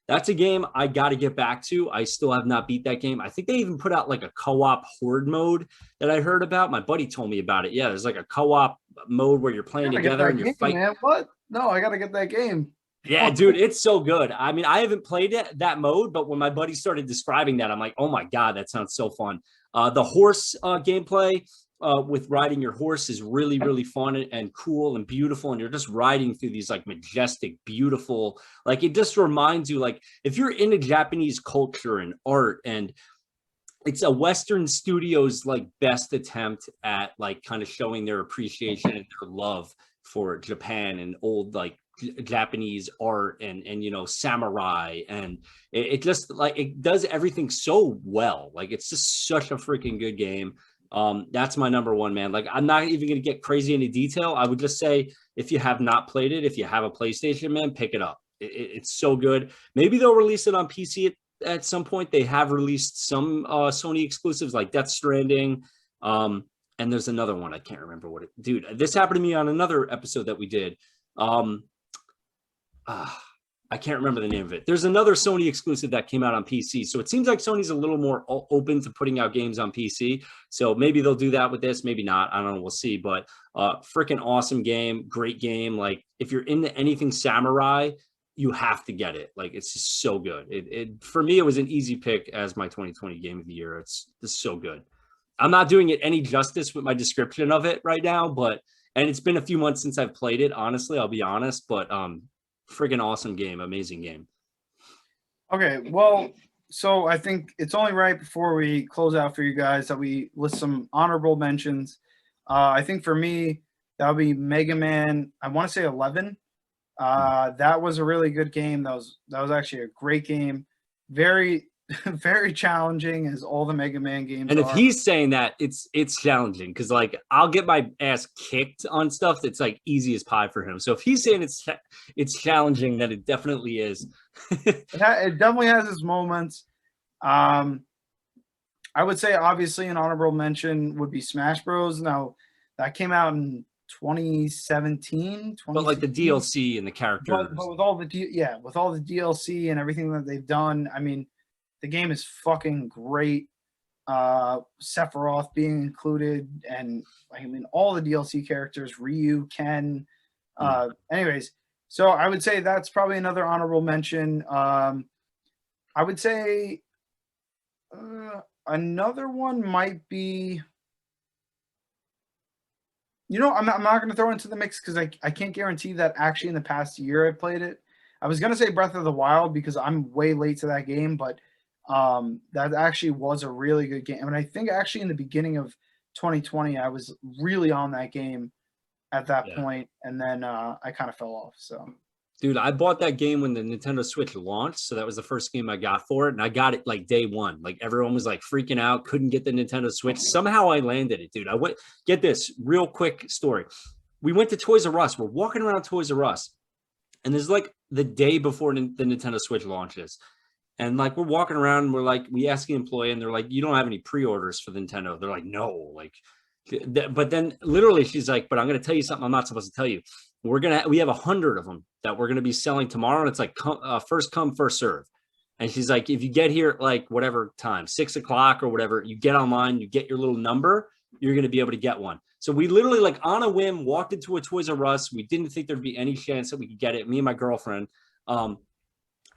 that's a game I got to get back to. I still have not beat that game. I think they even put out like a co-op horde mode that I heard about. My buddy told me about it. Yeah, there's like a co-op mode where you're playing together and you're fighting. Man, what? No, I got to get that game. Yeah, dude, it's so good. I mean, I haven't played that mode, but when my buddy started describing that, I'm like, oh my God, that sounds so fun. The horse gameplay with riding your horse is really, really fun and cool and beautiful. And you're just riding through these like majestic, beautiful, like it just reminds you, like if you're into Japanese culture and art, and it's a Western studio's like best attempt at like kind of showing their appreciation and their love for Japan and old like Japanese art and you know, samurai, and it just like it does everything so well. Like it's just such a freaking good game. That's my number one, man. Like I'm not even gonna get crazy into detail. I would just say if you have not played it, if you have a PlayStation, man, pick it up. It's so good. Maybe they'll release it on PC at some point. They have released some Sony exclusives like Death Stranding. And there's another one. I can't remember what it, dude, this happened to me on another episode that we did. I can't remember the name of it. There's another Sony exclusive that came out on PC. So it seems like Sony's a little more open to putting out games on PC. So maybe they'll do that with this, maybe not. I don't know. We'll see. But freaking awesome game, great game. Like if you're into anything samurai, you have to get it. Like it's just so good. It for me, it was an easy pick as my 2020 game of the year. It's so good. I'm not doing it any justice with my description of it right now, and it's been a few months since I've played it. Honestly, I'll be honest, but friggin' awesome game, amazing game. Okay, well, so I think it's only right before we close out for you guys that we list some honorable mentions. I think for me, that would be Mega Man, I want to say 11. That was a really good game. That was actually a great game. Very, very challenging as all the Mega Man games and if are. he's saying that, it's challenging because like I'll get my ass kicked on stuff that's like easy as pie for him. So if he's saying it's challenging, then it definitely is. It definitely has its moments. I would say obviously an honorable mention would be Smash Bros. Now that came out in 2017, but like the DLC and the characters, but with all the with all the DLC and everything that they've done, I mean, the game is fucking great. Sephiroth being included, and I mean all the DLC characters, Ryu, Ken. Anyways, so I would say that's probably another honorable mention. I would say another one might be. You know, I'm not going to throw into the mix because I can't guarantee that actually in the past year I played it. I was going to say Breath of the Wild because I'm way late to that game, but that actually was a really good game. I mean, I think actually in the beginning of 2020, I was really on that game at that point, and then I kind of fell off. So, dude, I bought that game when the Nintendo Switch launched, so that was the first game I got for it, and I got it like day one. Like everyone was like freaking out, couldn't get the Nintendo Switch. Somehow I landed it, dude. Get this real quick story. We went to Toys R Us. We're walking around Toys R Us, and there's like the day before the Nintendo Switch launches. And like we're walking around, and we're like, we ask the employee, and they're like, "You don't have any pre-orders for the Nintendo?" They're like, "No." Like, but then literally, she's like, "But I'm going to tell you something I'm not supposed to tell you. We have 100 of them that we're going to be selling tomorrow, and it's like first come, first serve." And she's like, "If you get here at like whatever time, 6 o'clock or whatever, you get online, you get your little number, you're going to be able to get one." So we literally like on a whim walked into a Toys R Us. We didn't think there'd be any chance that we could get it. Me and my girlfriend.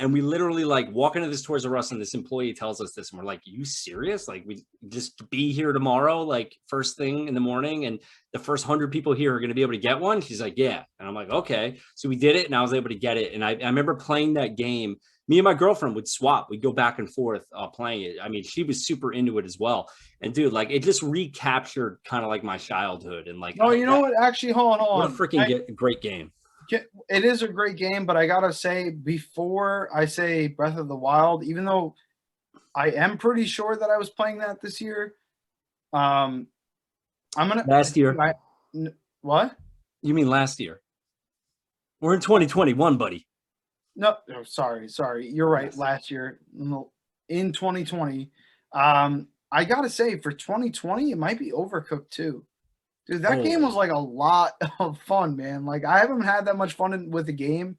And we literally like walk into this Toys R Us, and this employee tells us this, and we're like, "Are you serious? Like we just be here tomorrow, like first thing in the morning, and the first 100 people here are going to be able to get one?" She's like, "Yeah." And I'm like, "Okay." So we did it, and I was able to get it. And I remember playing that game. Me and my girlfriend would swap. We'd go back and forth playing it. I mean, she was super into it as well. And dude, like it just recaptured kind of like my childhood. And like, oh, you know what? Actually, hold on. What a freaking great game. It is a great game, but I gotta say, before I say Breath of the Wild, even though I am pretty sure that I was playing that this year, I'm gonna last year. What? You mean last year? We're in 2021, buddy. No, sorry. You're right. Yes. Last year. in 2020. I gotta say, for 2020, it might be Overcooked too. Dude, that game was Oh, like a lot of fun, man. Like I haven't had that much fun with the game.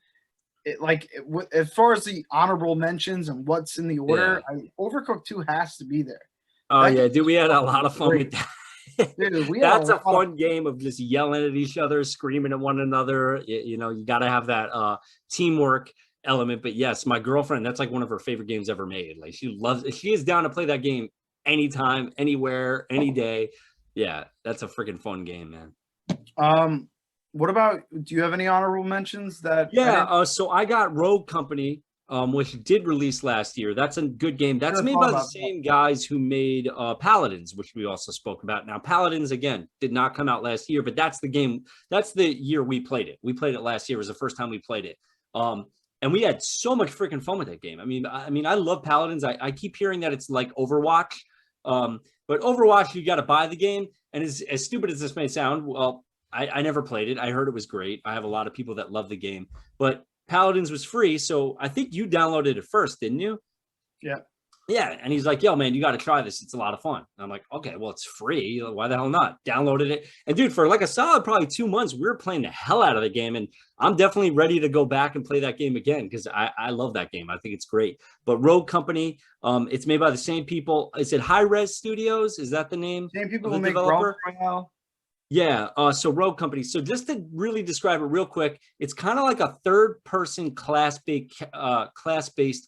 As far as the honorable mentions and what's in the yeah. order, Overcooked 2 has to be there. Oh, That game yeah, dude, was we had a lot fucking of fun with great. that. Dude, we had a That's a lot of fun game of just yelling at each other, screaming at one another. You know, you got to have that teamwork element. But yes, my girlfriend, that's like one of her favorite games ever made. Like she is down to play that game anytime, anywhere, any day. Yeah, that's a freaking fun game, man. What about, do you have any honorable mentions that I Yeah, didn't so I got Rogue Company, which did release last year. That's a good game. should That's have made thought by the about that? same guys who made Paladins, which we also spoke about. Now, Paladins again did not come out last year, but that's the game. That's the year we played it. We played it last year. It was the first time we played it. And we had so much freaking fun with that game. I love Paladins. I keep hearing that it's like Overwatch, but Overwatch you got to buy the game. And as stupid as this may sound, well, I never played it. I heard it was great. I have a lot of people that love the game, but Paladins was free. So I think you downloaded it first, didn't you? Yeah. Yeah. And he's like, yo, man, you got to try this. It's a lot of fun. And I'm like, okay, well, it's free. Why the hell not? Downloaded it. And dude, for like a solid probably 2 months, we were playing the hell out of the game. And I'm definitely ready to go back and play that game again because I love that game. I think it's great. But Rogue Company, it's made by the same people. Is it High Res Studios? Is that the name Same people of the who make Realm developer? Royale. Yeah, so Rogue Company. So just to really describe it real quick, it's kind of like a third-person class-based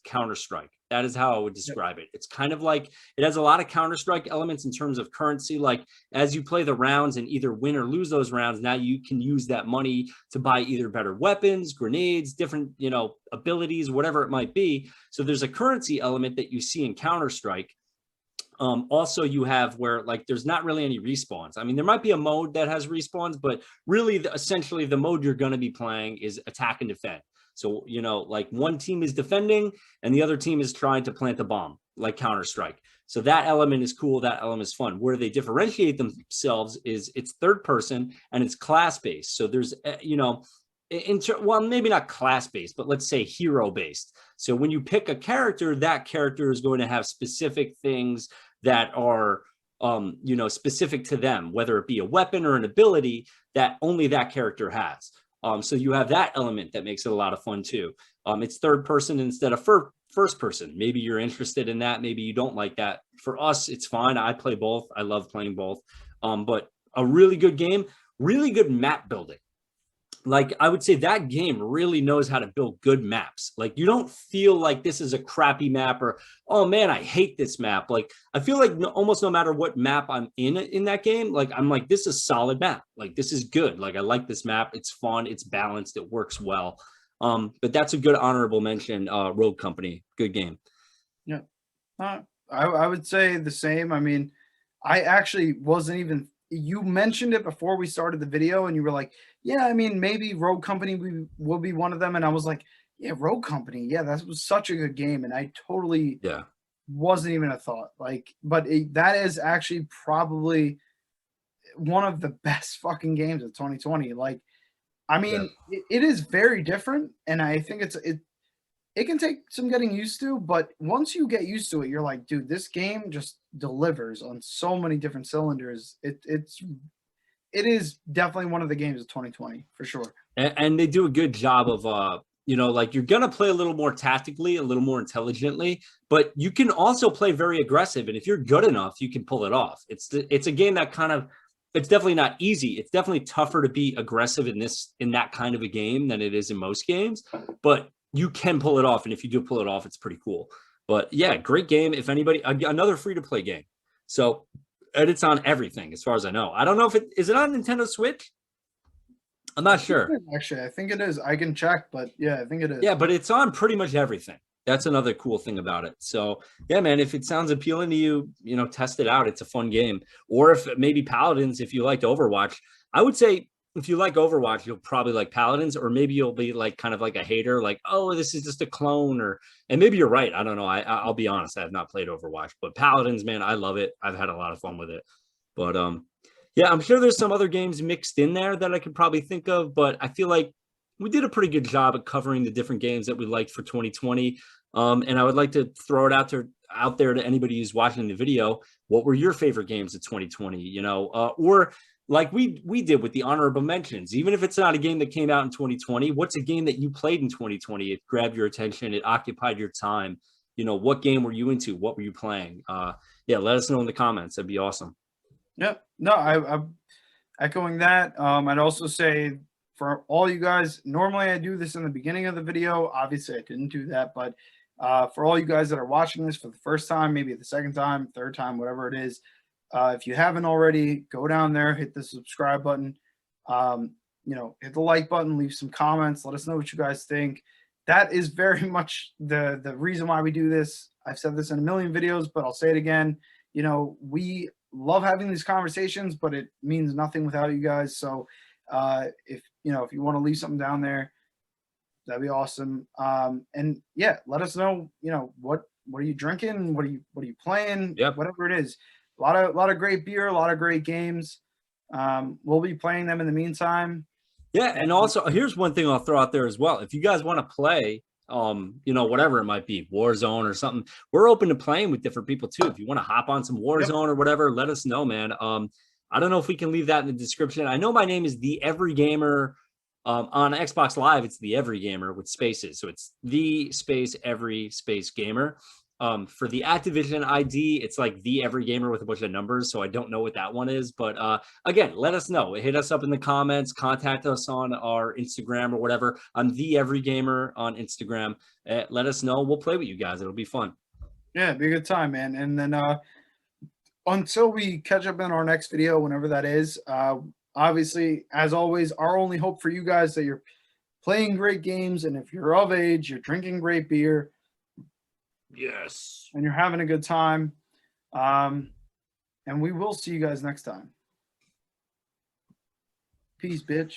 Counter-Strike. That is how I would describe it. It's kind of like it has a lot of Counter-Strike elements in terms of currency. Like as you play the rounds and either win or lose those rounds, now you can use that money to buy either better weapons, grenades, different abilities, whatever it might be. So there's a currency element that you see in Counter-Strike. Also, you have where like there's not really any respawns. I mean, there might be a mode that has respawns, but really, essentially, the mode you're going to be playing is attack and defend. So, like one team is defending and the other team is trying to plant a bomb, like Counter-Strike. So that element is cool. That element is fun. Where they differentiate themselves is it's third person and it's class-based. So there's, well, maybe not class-based, but let's say hero-based. So when you pick a character, that character is going to have specific things that are specific to them, whether it be a weapon or an ability that only that character has. So you have that element that makes it a lot of fun too. It's third person instead of first person. Maybe you're interested in that. Maybe you don't like that. For us, it's fine. I play both. I love playing both. But a really good game, really good map building. Like I would say that game really knows how to build good maps. Like you don't feel like this is a crappy map or, oh man, I hate this map. Like I feel like almost no matter what map I'm in that game, like I'm like, this is a solid map. Like this is good. Like I like this map. It's fun. It's balanced. It works well. But that's a good honorable mention. Rogue Company, good game. Yeah. I would say the same. I mean, I actually wasn't even, you mentioned it before we started the video and you were like, yeah, I mean, maybe Rogue Company will be one of them. And I was like, yeah, Rogue Company. Yeah, that was such a good game. And I totally wasn't even a thought. Like, but that is actually probably one of the best fucking games of 2020. Like, I mean, it is very different. And I think it can take some getting used to, but once you get used to it, you're like, dude, this game just delivers on so many different cylinders. It is definitely one of the games of 2020 for sure. And they do a good job of like you're gonna play a little more tactically, a little more intelligently, but you can also play very aggressive. And if you're good enough, you can pull it off. It's a game that it's definitely not easy. It's definitely tougher to be aggressive in that kind of a game than it is in most games, but you can pull it off. And if you do pull it off, it's pretty cool. But yeah, great game. If anybody, another free to play game. So, and it's on everything as far as I know. I don't know if is it on Nintendo Switch? I'm not sure. Actually, I think it is. I can check, but yeah, I think it is. Yeah, but it's on pretty much everything. That's another cool thing about it. So yeah, man, if it sounds appealing to you, test it out. It's a fun game. Or if maybe Paladins, if you liked Overwatch, I would say if you like Overwatch, you'll probably like Paladins, or maybe you'll be like kind of like a hater, like, oh, this is just a clone, and maybe you're right. I don't know. I'll be honest, I have not played Overwatch, but Paladins, man, I love it. I've had a lot of fun with it. But yeah, I'm sure there's some other games mixed in there that I could probably think of, but I feel like we did a pretty good job at covering the different games that we liked for 2020. And I would like to throw it out out there to anybody who's watching the video, what were your favorite games of 2020? You know, or like we did with the honorable mentions, even if it's not a game that came out in 2020, what's a game that you played in 2020? It grabbed your attention, it occupied your time. You know, what game were you into? What were you playing? Yeah, let us know in the comments. That'd be awesome. Yep. No, I'm echoing that. I'd also say for all you guys, normally I do this in the beginning of the video. Obviously, I didn't do that, but for all you guys that are watching this for the first time, maybe the second time, third time, whatever it is, if you haven't already, go down there, hit the subscribe button, you know, hit the like button, leave some comments, let us know what you guys think. That is very much the reason why we do this. I've said this in a million videos, but I'll say it again. You know, we love having these conversations, but it means nothing without you guys. So if you know, if you want to leave something down there, that'd be awesome. And yeah, let us know, you know, what are you drinking? What are you playing? Yep. Whatever it is. A lot of great beer, a lot of great games. We'll be playing them in the meantime. Yeah, and also here's one thing I'll throw out there as well. If you guys want to play, you know, whatever it might be, Warzone or something, we're open to playing with different people too. If you want to hop on some Warzone or whatever, let us know, man. I don't know if we can leave that in the description. I know my name is The Every Gamer. On Xbox Live, it's The Every Gamer with spaces. So it's the space every space gamer. For the Activision ID, it's like The Every Gamer with a bunch of numbers. So I don't know what that one is. But again, let us know. Hit us up in the comments. Contact us on our Instagram or whatever. I'm The Every Gamer on Instagram. Let us know. We'll play with you guys. It'll be fun. Yeah, it'll be a good time, man. And then until we catch up in our next video, whenever that is, obviously, as always, our only hope for you guys that you're playing great games, and if you're of age, you're drinking great beer. Yes. And you're having a good time. And we will see you guys next time. Peace, bitch.